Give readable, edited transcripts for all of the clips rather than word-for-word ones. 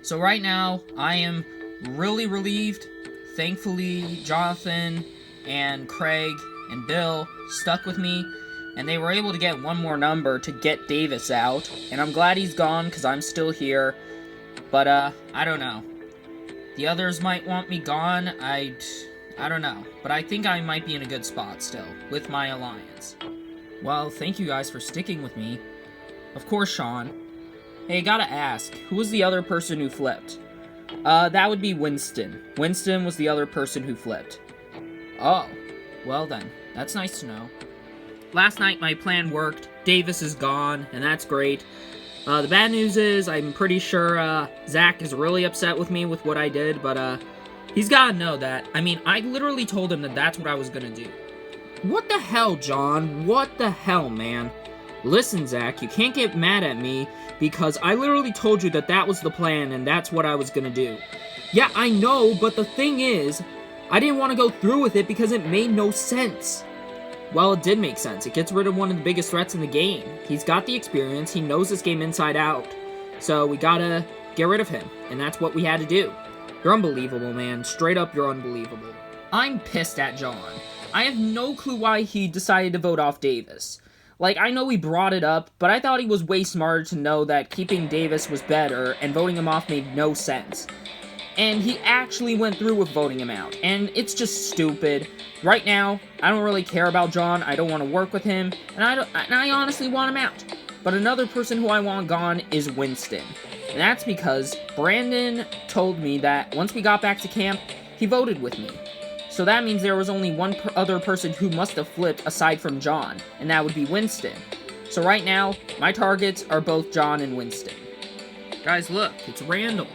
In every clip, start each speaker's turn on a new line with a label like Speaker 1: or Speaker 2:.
Speaker 1: So right now, I am really relieved. Thankfully, Jonathan and Craig and Bill stuck with me, and they were able to get one more number to get Davis out. And I'm glad he's gone, because I'm still here. But, I don't know. The others might want me gone. I don't know. But I think I might be in a good spot still, with my alliance. Well, thank you guys for sticking with me. Of course, Sean. Hey, gotta ask, who was the other person who flipped? That would be Winston. Winston was the other person who flipped. Oh, well then, that's nice to know. Last night my plan worked, Davis is gone, and that's great. The bad news is, I'm pretty sure, Zach is really upset with me with what I did, but, he's gotta know that. I mean, I literally told him that that's what I was gonna do. What the hell, John? What the hell, man? Listen, Zach, you can't get mad at me, because I literally told you that that was the plan, and that's what I was gonna do. Yeah, I know, but the thing is, I didn't want to go through with it because it made no sense. Well, it did make sense. It gets rid of one of the biggest threats in the game. He's got the experience, he knows this game inside out. So we gotta get rid of him, and that's what we had to do. You're unbelievable, man. Straight up, you're unbelievable. I'm pissed at John. I have no clue why he decided to vote off Davis. Like, I know he brought it up, but I thought he was way smarter to know that keeping Davis was better, and voting him off made no sense. And he actually went through with voting him out, and it's just stupid. Right now, I don't really care about John, I don't want to work with him, and I honestly want him out. But another person who I want gone is Winston. And that's because Brandon told me that once we got back to camp, he voted with me. So that means there was only one other person who must have flipped aside from John, and that would be Winston. So right now, my targets are both John and Winston. Guys, look, it's Randall.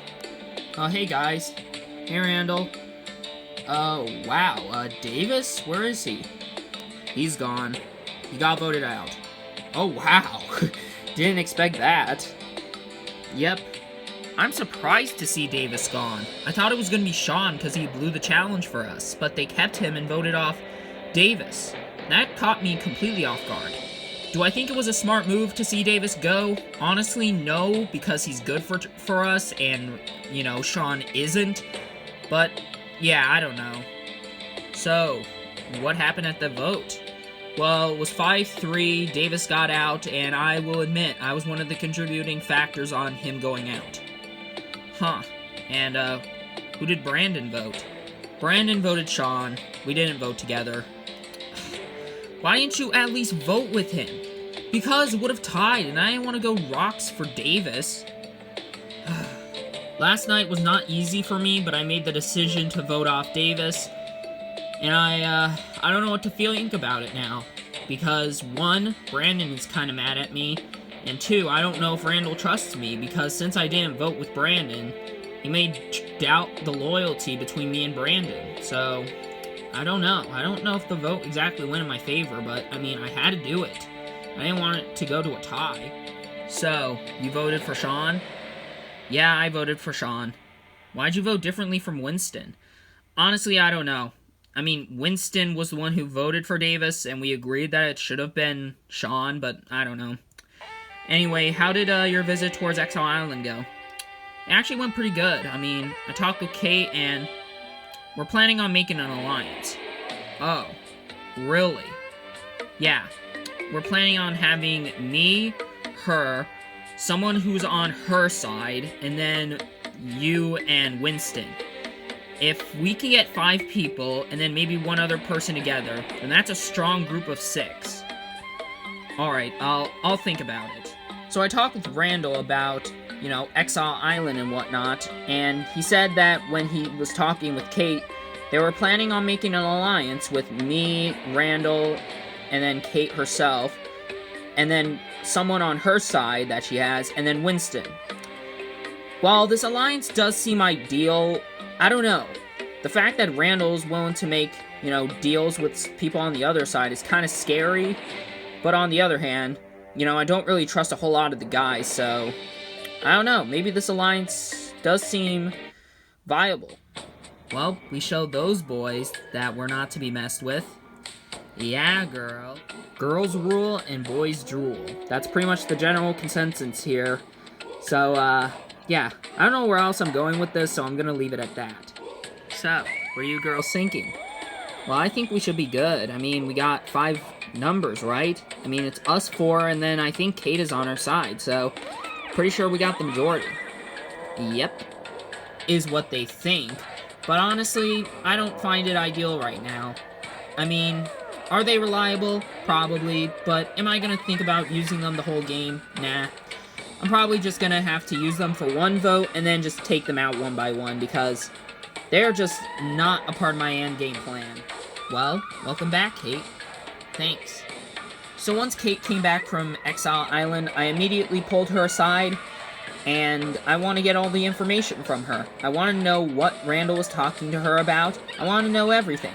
Speaker 1: Hey guys. Hey Randall. Oh, wow, Davis? Where is he? He's gone. He got voted out. Oh, wow. Didn't expect that. Yep. I'm surprised to see Davis gone. I thought it was going to be Sean because he blew the challenge for us, but they kept him and voted off Davis. That caught me completely off guard. Do I think it was a smart move to see Davis go? Honestly, no, because he's good for us and, you know, Sean isn't. But, yeah, I don't know. So, what happened at the vote? Well, it was 5-3, Davis got out, and I will admit, I was one of the contributing factors on him going out. Huh. And, who did Brandon vote? Brandon voted Sean. We didn't vote together. Why didn't you at least vote with him? Because it would have tied, and I didn't want to go rocks for Davis. Last night was not easy for me, but I made the decision to vote off Davis. And I don't know what to think about it now. Because, one, Brandon is kind of mad at me. And two, I don't know if Randall trusts me, because since I didn't vote with Brandon, he may doubt the loyalty between me and Brandon. So, I don't know. I don't know if the vote exactly went in my favor, but, I mean, I had to do it. I didn't want it to go to a tie. So, you voted for Sean? Yeah, I voted for Sean. Why'd you vote differently from Winston? Honestly, I don't know. I mean, Winston was the one who voted for Davis, and we agreed that it should have been Sean, but I don't know. Anyway, how did your visit towards Exile Island go? It actually went pretty good. I mean, I talked with Kate, and we're planning on making an alliance. Oh, really? Yeah, we're planning on having me, her, someone who's on her side, and then you and Winston. If we can get 5 people, and then maybe one other person together, then that's a strong group of 6. Alright, I'll think about it. So I talked with Randall about, you know, Exile Island and whatnot, and he said that when he was talking with Kate, they were planning on making an alliance with me, Randall, and then Kate herself, and then someone on her side that she has, and then Winston. While this alliance does seem ideal, I don't know. The fact that Randall's willing to make, you know, deals with people on the other side is kind of scary, but on the other hand, you know, I don't really trust a whole lot of the guys, so I don't know. Maybe this alliance does seem viable. Well, we showed those boys that we're not to be messed with. Yeah, girl. Girls rule and boys drool. That's pretty much the general consensus here. So, yeah, I don't know where else I'm going with this, so I'm gonna leave it at that. So, what are you girls thinking? Well, I think we should be good. I mean, we got 5 numbers, right? I mean, it's us 4, and then I think Kate is on our side, so pretty sure we got the majority. Yep, is what they think. But honestly, I don't find it ideal right now. I mean, are they reliable? Probably, but am I gonna think about using them the whole game? Nah. I'm probably just gonna have to use them for 1 vote and then just take them out one by one because they're just not a part of my endgame plan. Well, welcome back, Kate. Thanks. So once Kate came back from Exile Island, I immediately pulled her aside, and I want to get all the information from her. I want to know what Randall was talking to her about. I want to know everything.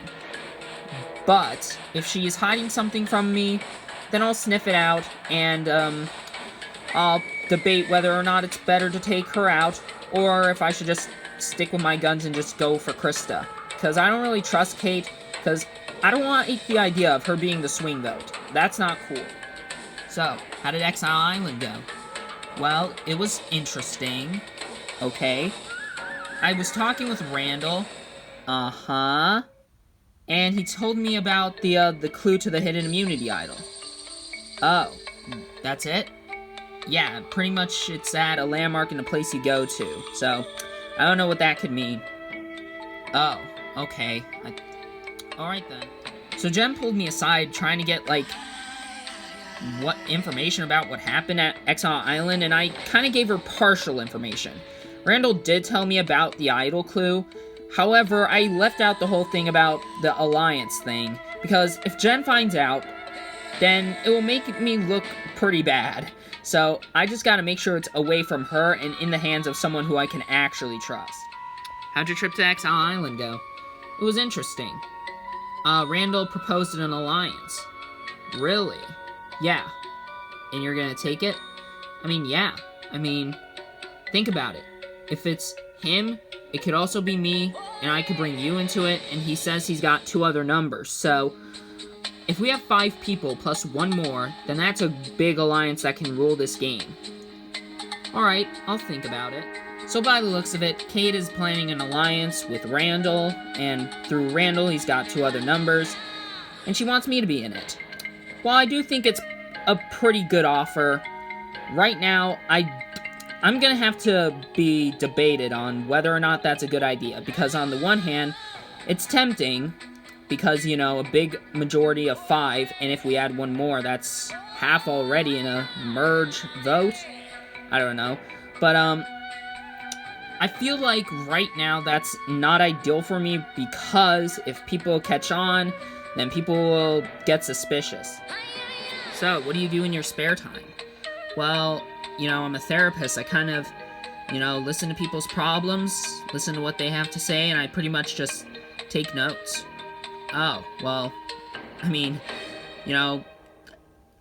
Speaker 1: But if she is hiding something from me, then I'll sniff it out, and I'll debate whether or not it's better to take her out, or if I should just stick with my guns and just go for Krista. Because I don't really trust Kate, because I don't want to eat the idea of her being the swing vote. That's not cool. So, how did Exile Island go? Well, it was interesting. Okay. I was talking with Randall. Uh-huh. And he told me about the clue to the hidden immunity idol. Oh, that's it? Yeah, pretty much it's at a landmark in the place you go to. So, I don't know what that could mean. Oh, okay. Alright then. So Jen pulled me aside trying to get, like, what information about what happened at Exile Island, and I kind of gave her partial information. Randall did tell me about the idol clue. However, I left out the whole thing about the alliance thing, because if Jen finds out, then it will make me look pretty bad. So I just gotta make sure it's away from her and in the hands of someone who I can actually trust. How'd your trip to Exile Island go? It was interesting. Randall proposed an alliance. Really? Yeah. And you're gonna take it? I mean, yeah. I mean, think about it. If it's him, it could also be me, and I could bring you into it, and he says he's got 2 other numbers, so if we have 5 people plus 1 more, then that's a big alliance that can rule this game. Alright, I'll think about it. So by the looks of it, Kate is planning an alliance with Randall, and through Randall he's got 2 other numbers, and she wants me to be in it. While I do think it's a pretty good offer, right now I'm gonna have to be debated on whether or not that's a good idea, because on the one hand, it's tempting, because, you know, a big majority of 5, and if we add 1 more, that's half already in a merge vote? I don't know. But, I feel like right now that's not ideal for me, because if people catch on, then people will get suspicious. So, what do you do in your spare time? Well, you know, I'm a therapist. I kind of, you know, listen to people's problems, listen to what they have to say, and I pretty much just take notes. Oh, well, I mean, you know,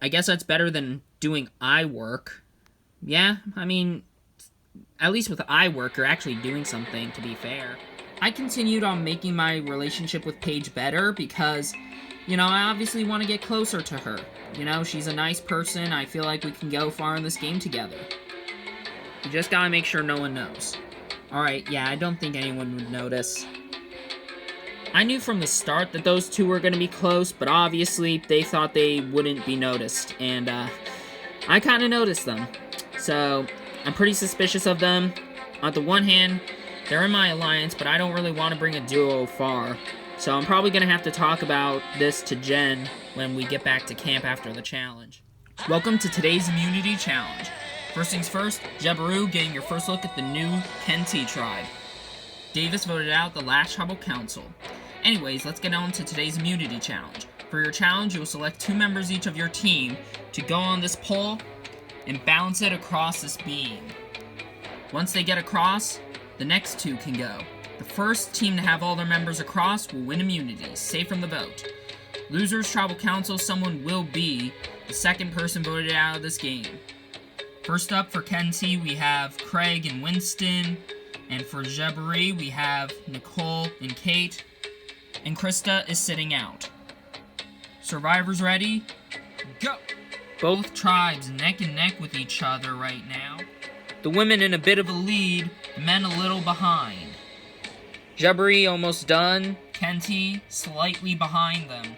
Speaker 1: I guess that's better than doing eye work. Yeah, I mean, at least with eye work, you're actually doing something, to be fair. I continued on making my relationship with Paige better because, you know, I obviously want to get closer to her. You know, she's a nice person. I feel like we can go far in this game together. You just gotta make sure no one knows. Alright, yeah, I don't think anyone would notice. I knew from the start that those 2 were gonna be close, but obviously they thought they wouldn't be noticed, and I kinda noticed them. So, I'm pretty suspicious of them. On the one hand, they're in my alliance, but I don't really want to bring a duo far. So I'm probably going to have to talk about this to Jen when we get back to camp after the challenge. Welcome to today's immunity challenge. First things first, Jebaru getting your first look at the new Kenti tribe. Davis voted out the last tribal council. Anyways, let's get on to today's immunity challenge. For your challenge, you will select 2 members each of your team to go on this pole and bounce it across this beam. Once they get across, the next 2 can go. The first team to have all their members across will win immunity, safe from the vote. Losers tribal council, someone will be the second person voted out of this game. First up for Kenti, we have Craig and Winston, and for Jebari, we have Nicole and Kate, and Krista is sitting out. Survivors ready? Go! Both tribes neck and neck with each other right now. The women in a bit of a lead, the men a little behind. Jabari almost done, Kenty slightly behind them.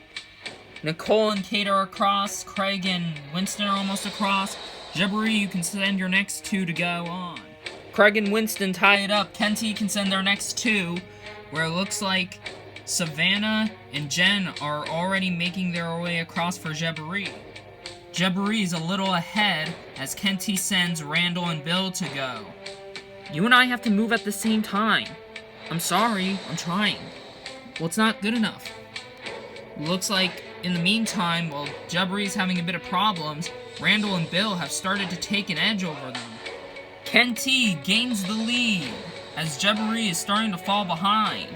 Speaker 1: Nicole and Kate are across, Craig and Winston are almost across. Jabari, you can send your next two to go on. Craig and Winston tie it up. Kenty can send their next two, where it looks like Savannah and Jen are already making their way across for Jabari. Jabari is a little ahead as Kenty sends Randall and Bill to go. You and I have to move at the same time. I'm sorry, I'm trying. Well, it's not good enough. Looks like, in the meantime, while Jabari's having a bit of problems, Randall and Bill have started to take an edge over them. Kenty gains the lead as Jabari is starting to fall behind.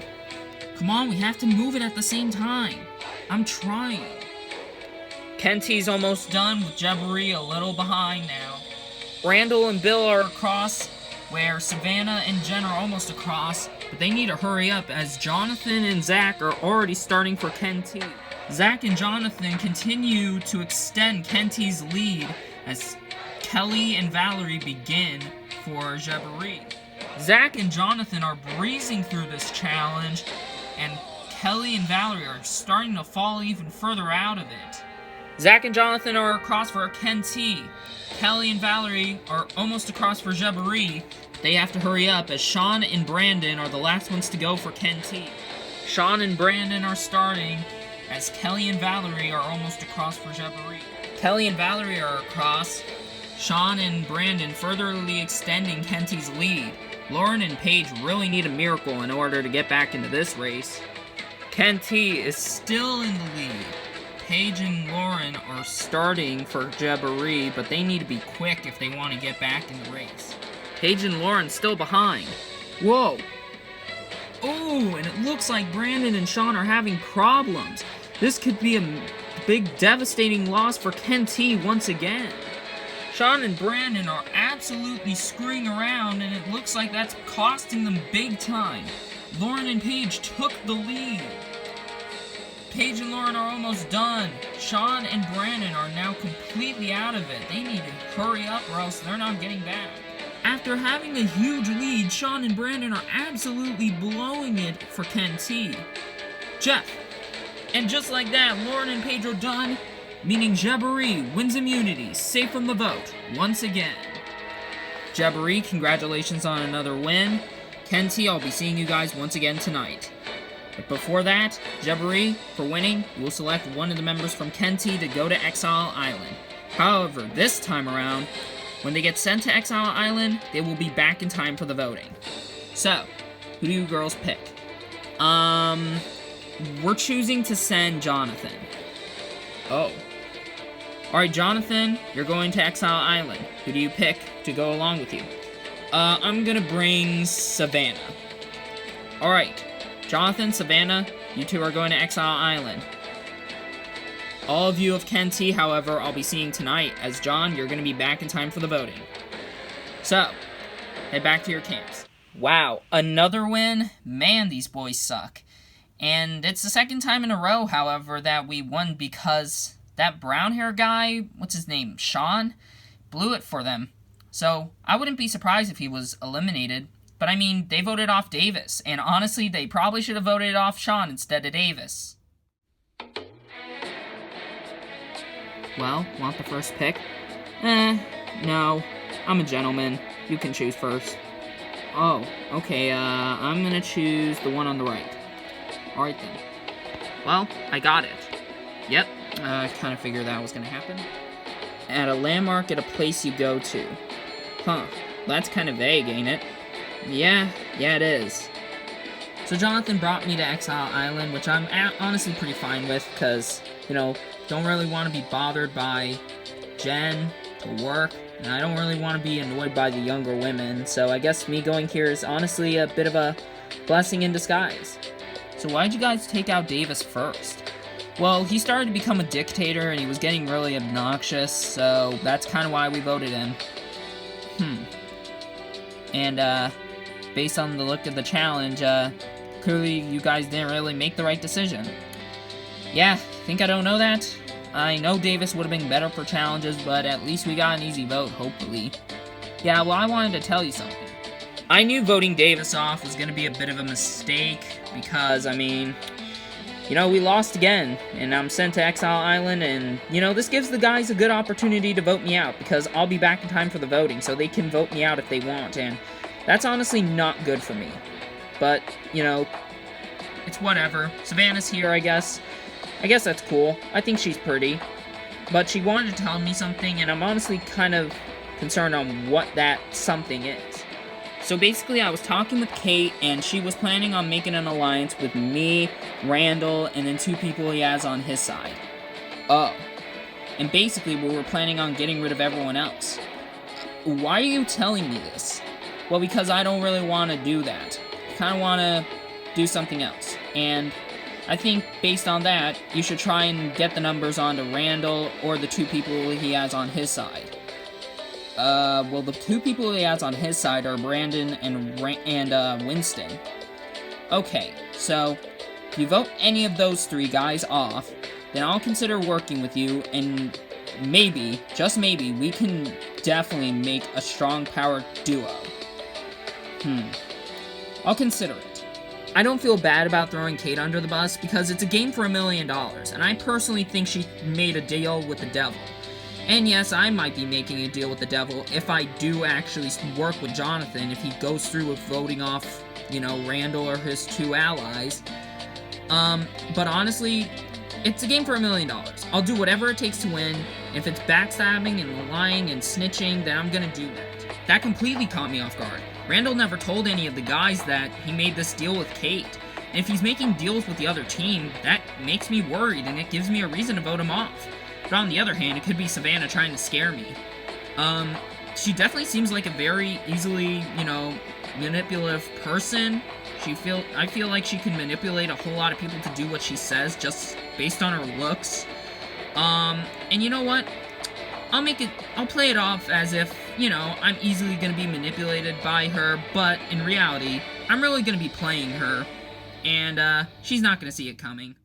Speaker 1: Come on, we have to move it at the same time. I'm trying. Kenty's almost done with Jabari a little behind now. Randall and Bill are across, where Savannah and Jen are almost across, but they need to hurry up as Jonathan and Zach are already starting for Kenty. Zach and Jonathan continue to extend Kenty's lead as Kelly and Valerie begin for Jabari. Zach and Jonathan are breezing through this challenge, and Kelly and Valerie are starting to fall even further out of it. Zach and Jonathan are across for Kenty. Kelly and Valerie are almost across for Jabari. They have to hurry up as Sean and Brandon are the last ones to go for Kenty. Sean and Brandon are starting as Kelly and Valerie are almost across for Jabari. Kelly and Valerie are across. Sean and Brandon furtherly extending Kenty's lead. Lauren and Paige really need a miracle in order to get back into this race. Kenty is still in the lead. Paige and Lauren are starting for Jabari, but they need to be quick if they want to get back in the race. Paige and Lauren still behind. Whoa! Oh, and it looks like Brandon and Sean are having problems. This could be a big devastating loss for Kenty once again. Sean and Brandon are absolutely screwing around, and it looks like that's costing them big time. Lauren and Paige took the lead. Paige and Lauren are almost done. Sean and Brandon are now completely out of it. They need to hurry up or else they're not getting back. After having a huge lead, Sean and Brandon are absolutely blowing it for Kenty. Jeff. And just like that, Lauren and Paige are done, meaning Jabari wins immunity, safe from the vote, once again. Jabari, congratulations on another win. Kenty, I'll be seeing you guys once again tonight. But before that, Jabari, for winning, you will select one of the members from Kenty to go to Exile Island. However, this time around, when they get sent to Exile Island, they will be back in time for the voting. So, who do you girls pick? We're choosing to send Jonathan. Oh. Alright, Jonathan, you're going to Exile Island. Who do you pick to go along with you? I'm gonna bring Savannah. Alright. Jonathan, Savannah, you two are going to Exile Island. All of you of Kenty, however, I'll be seeing tonight, as John, you're going to be back in time for the voting. So, head back to your camps. Wow, another win? Man, these boys suck. And it's the second time in a row, however, that we won because that brown hair guy, what's his name, Sean, blew it for them. So, I wouldn't be surprised if he was eliminated. But I mean, they voted off Davis, and honestly, they probably should have voted off Sean instead of Davis. Well, want the first pick? No. I'm a gentleman. You can choose first. Oh, okay, I'm gonna choose the one on the right. Alright then. Well, I got it. Yep, I kind of figured that was gonna happen. At a landmark at a place you go to. Huh, that's kind of vague, ain't it? Yeah, it is. So Jonathan brought me to Exile Island, which I'm honestly pretty fine with, because, don't really want to be bothered by Jen to work, and I don't really want to be annoyed by the younger women, so I guess me going here is honestly a bit of a blessing in disguise. So why'd you guys take out Davis first? Well, he started to become a dictator, and he was getting really obnoxious, so that's kind of why we voted him. And, based on the look of the challenge, clearly you guys didn't really make the right decision. Yeah, think I don't know that? I know Davis would have been better for challenges, but at least we got an easy vote, hopefully. Yeah, well, I wanted to tell you something. I knew voting Davis off was going to be a bit of a mistake, because, I mean, you know, we lost again, and I'm sent to Exile Island, and, you know, this gives the guys a good opportunity to vote me out, because I'll be back in time for the voting, so they can vote me out if they want, and that's honestly not good for me. But, you know, it's whatever. Savannah's here, I guess. I guess that's cool. I think she's pretty. But she wanted to tell me something, and I'm honestly kind of concerned on what that something is. So basically, I was talking with Kate, and she was planning on making an alliance with me, Randall, and then 2 people he has on his side. Oh. And basically, we were planning on getting rid of everyone else. Why are you telling me this? Well, because I don't really want to do that. I kind of want to do something else. And I think, based on that, you should try and get the numbers onto Randall or the 2 people he has on his side. Well, the 2 people he has on his side are Brandon and Winston. Okay, so, if you vote any of those 3 guys off, then I'll consider working with you, and maybe, just maybe, we can definitely make a strong power duo. I'll consider it. I don't feel bad about throwing Kate under the bus, because it's a game for $1 million, and I personally think she made a deal with the devil. And yes, I might be making a deal with the devil if I do actually work with Jonathan, if he goes through with voting off, you know, Randall or his 2 allies. But honestly, it's a game for $1 million. I'll do whatever it takes to win. If it's backstabbing and lying and snitching, then I'm gonna do that. That completely caught me off guard. Randall never told any of the guys that he made this deal with Kate. And if he's making deals with the other team, that makes me worried, and it gives me a reason to vote him off. But on the other hand, it could be Savannah trying to scare me. She definitely seems like a very easily, you know, manipulative person. I feel like she can manipulate a whole lot of people to do what she says just based on her looks. And you know what? I'll play it off as if, you know, I'm easily gonna be manipulated by her, but in reality, I'm really gonna be playing her, and, she's not gonna see it coming.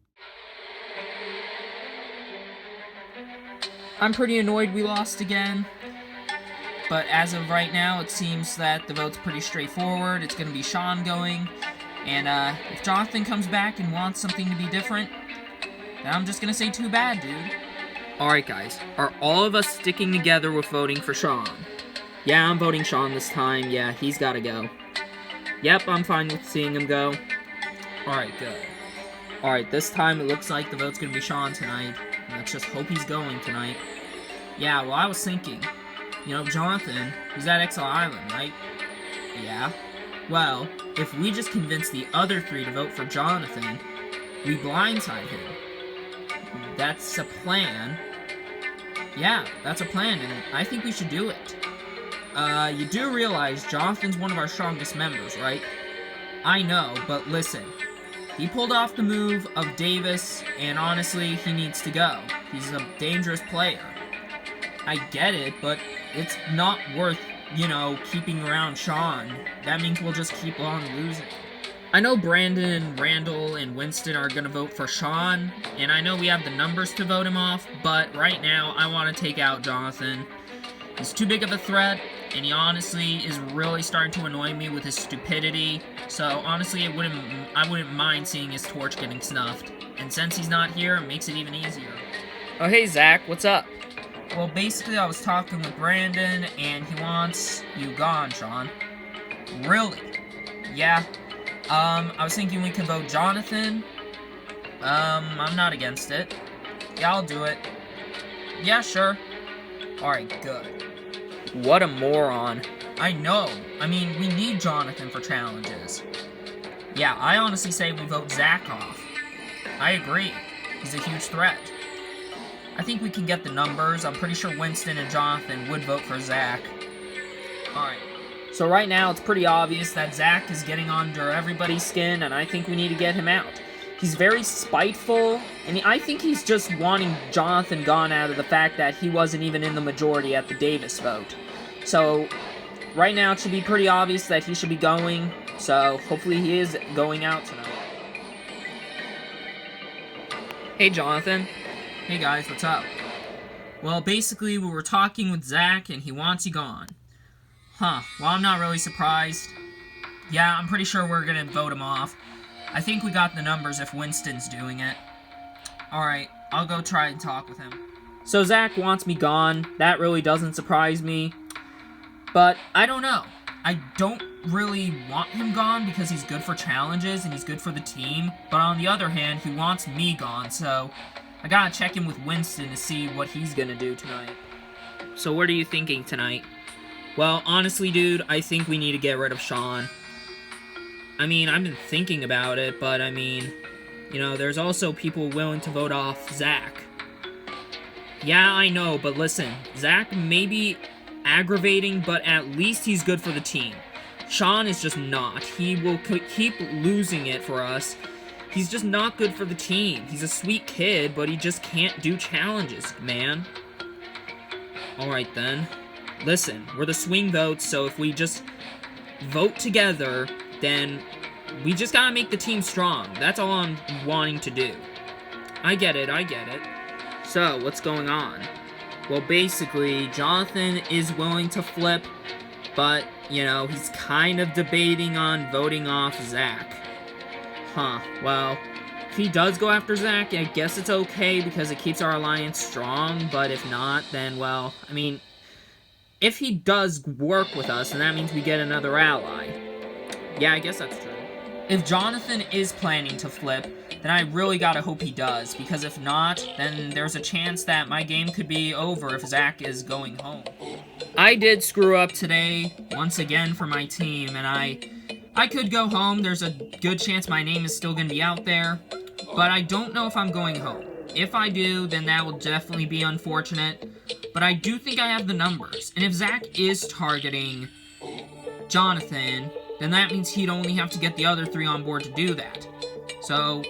Speaker 1: I'm pretty annoyed we lost again, but as of right now, it seems that the vote's pretty straightforward. It's gonna be Sean going, and if Jonathan comes back and wants something to be different, then I'm just gonna say too bad, dude. Alright guys, are all of us sticking together with voting for Sean? Yeah, I'm voting Sean this time. Yeah, he's gotta go. Yep, I'm fine with seeing him go. Alright, good. Alright, this time it looks like the vote's gonna be Sean tonight. Let's just hope he's going tonight. Yeah, well, I was thinking, you know, Jonathan, he's at Exile Island, right? Yeah. Well, if we just convince the other 3 to vote for Jonathan, we blindside him. That's a plan. Yeah, that's a plan, and I think we should do it. You do realize Jonathan's one of our strongest members, right? I know, but listen. He pulled off the move of Davis, and honestly, he needs to go. He's a dangerous player. I get it, but it's not worth, you know, keeping around Sean. That means we'll just keep on losing. I know Brandon, Randall, and Winston are gonna vote for Sean, and I know we have the numbers to vote him off, but right now, I want to take out Jonathan. He's too big of a threat, and he honestly is really starting to annoy me with his stupidity, so honestly, I wouldn't mind seeing his torch getting snuffed. And since he's not here, it makes it even easier. Oh, hey, Zach, what's up? Well, basically, I was talking with Brandon, and he wants you gone, Sean. Really? Yeah. I was thinking we could vote Jonathan. I'm not against it. Yeah, I'll do it. Yeah, sure. Alright, good. What a moron. I know. I mean, we need Jonathan for challenges. Yeah, I honestly say we vote Zach off. I agree. He's a huge threat. I think we can get the numbers. I'm pretty sure Winston and Jonathan would vote for Zach. Alright. So right now, it's pretty obvious that Zach is getting under everybody's skin, and I think we need to get him out. He's very spiteful, and I think he's just wanting Jonathan gone out of the fact that he wasn't even in the majority at the Davis vote. So, right now, it should be pretty obvious that he should be going, so hopefully he is going out tonight. Hey, Jonathan. Hey, guys, what's up? Well, basically, we were talking with Zach, and he wants you gone. Huh, well, I'm not really surprised. Yeah, I'm pretty sure we're gonna vote him off. I think we got the numbers if Winston's doing it. Alright, I'll go try and talk with him. So Zach wants me gone. That really doesn't surprise me. But I don't know. I don't really want him gone because he's good for challenges and he's good for the team. But on the other hand, he wants me gone, so I gotta check in with Winston to see what he's gonna do tonight. So what are you thinking tonight? Well, honestly, dude, I think we need to get rid of Sean. I mean, I've been thinking about it, but I mean, you know, there's also people willing to vote off Zach. Yeah, I know, but listen, Zach may be aggravating, but at least he's good for the team. Sean is just not. He will keep losing it for us. He's just not good for the team. He's a sweet kid, but he just can't do challenges, man. Alright then. Listen, we're the swing votes, so if we just vote together, then we just gotta make the team strong. That's all I'm wanting to do. I get it. So, what's going on? Well, basically, Jonathan is willing to flip, but, you know, he's kind of debating on voting off Zach. Huh, well, if he does go after Zach, I guess it's okay because it keeps our alliance strong, but if not, then, well, I mean, if he does work with us, then that means we get another ally. Yeah, I guess that's true. If Jonathan is planning to flip, then I really gotta hope he does, because if not, then there's a chance that my game could be over if Zach is going home. I did screw up today, once again for my team, and I could go home. There's a good chance my name is still gonna be out there, but I don't know if I'm going home. If I do, then that will definitely be unfortunate, but I do think I have the numbers, and if Zach is targeting Jonathan, then that means he'd only have to get the other 3 on board to do that. So,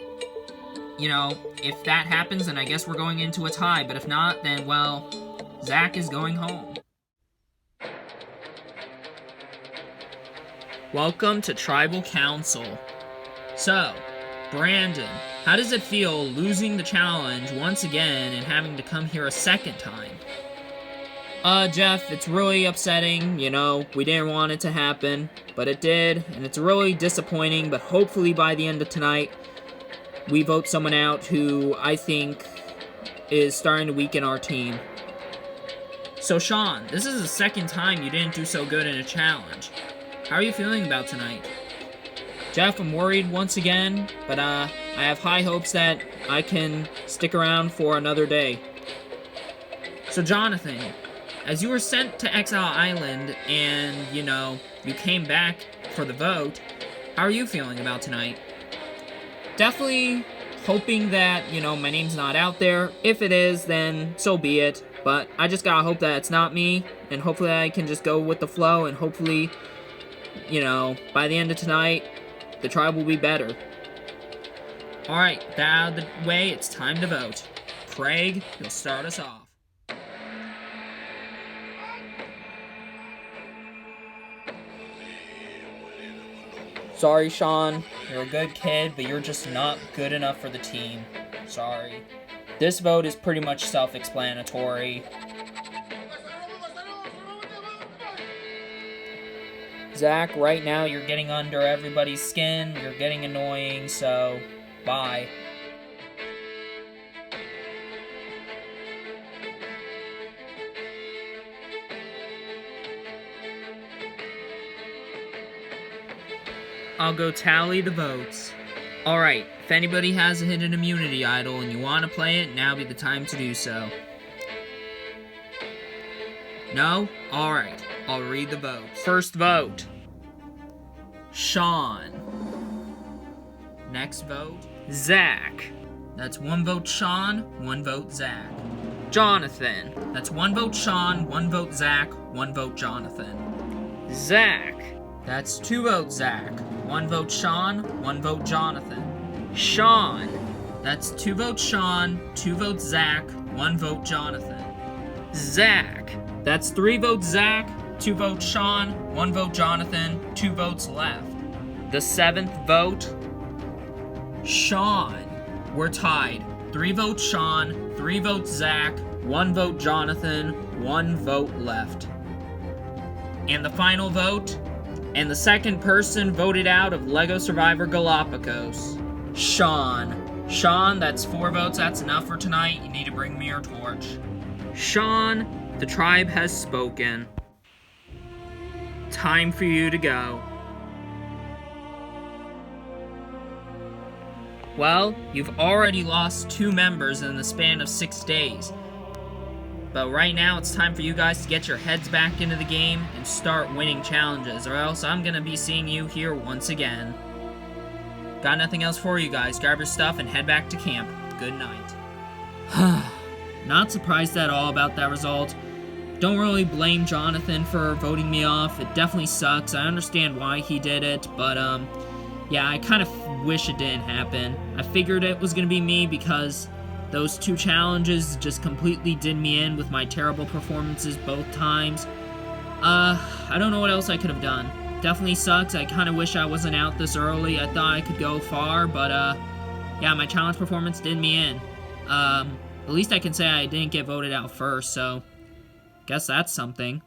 Speaker 1: you know, if that happens, then I guess we're going into a tie, but if not, then, well, Zach is going home. Welcome to Tribal Council. So, Brandon, how does it feel losing the challenge once again and having to come here a second time? Jeff, it's really upsetting, you know, we didn't want it to happen, but it did, and it's really disappointing, but hopefully by the end of tonight, we vote someone out who I think is starting to weaken our team. So Sean, this is the second time you didn't do so good in a challenge. How are you feeling about tonight? Jeff, I'm worried once again, but I have high hopes that I can stick around for another day. So Jonathan, as you were sent to Exile Island and, you know, you came back for the vote, how are you feeling about tonight? Definitely hoping that, you know, my name's not out there. If it is, then so be it. But I just gotta hope that it's not me, and hopefully I can just go with the flow, and hopefully, you know, by the end of tonight, the tribe will be better. Alright, that out of the way, it's time to vote. Craig, you'll start us off. Sorry, Sean. You're a good kid, but you're just not good enough for the team. Sorry. This vote is pretty much self-explanatory. Zach, right now you're getting under everybody's skin. You're getting annoying, so bye. I'll go tally the votes. Alright, if anybody has a hidden immunity idol and you want to play it, now be the time to do so. No? Alright, I'll read the votes. First vote, Sean. Next vote, Zach. That's 1 vote Sean, 1 vote Zach. Jonathan. That's 1 vote Sean, 1 vote Zach, 1 vote Jonathan. Zach. That's 2 votes Zach, 1 vote Sean, 1 vote Jonathan. Sean. That's 2 votes Sean, 2 votes Zach, 1 vote Jonathan. Zach. That's 3 votes Zach, 2 votes Sean, 1 vote Jonathan, 2 votes left. The 7th vote, Sean. We're tied. 3 votes Sean, 3 votes Zach, 1 vote Jonathan, 1 vote left. And the final vote, and the second person voted out of LEGO Survivor Galapagos, Sean. Sean, that's 4 votes, that's enough for tonight. You need to bring me your torch. Sean, the tribe has spoken. Time for you to go. Well, you've already lost 2 members in the span of 6 days. But right now, it's time for you guys to get your heads back into the game and start winning challenges, or else I'm gonna be seeing you here once again. Got nothing else for you guys. Grab your stuff and head back to camp. Good night. Not surprised at all about that result. Don't really blame Jonathan for voting me off. It definitely sucks. I understand why he did it, but yeah, I kind of wish it didn't happen. I figured it was gonna be me because those 2 challenges just completely did me in with my terrible performances both times. I don't know what else I could have done. Definitely sucks. I kind of wish I wasn't out this early. I thought I could go far, but yeah, my challenge performance did me in. At least I can say I didn't get voted out first, so guess that's something.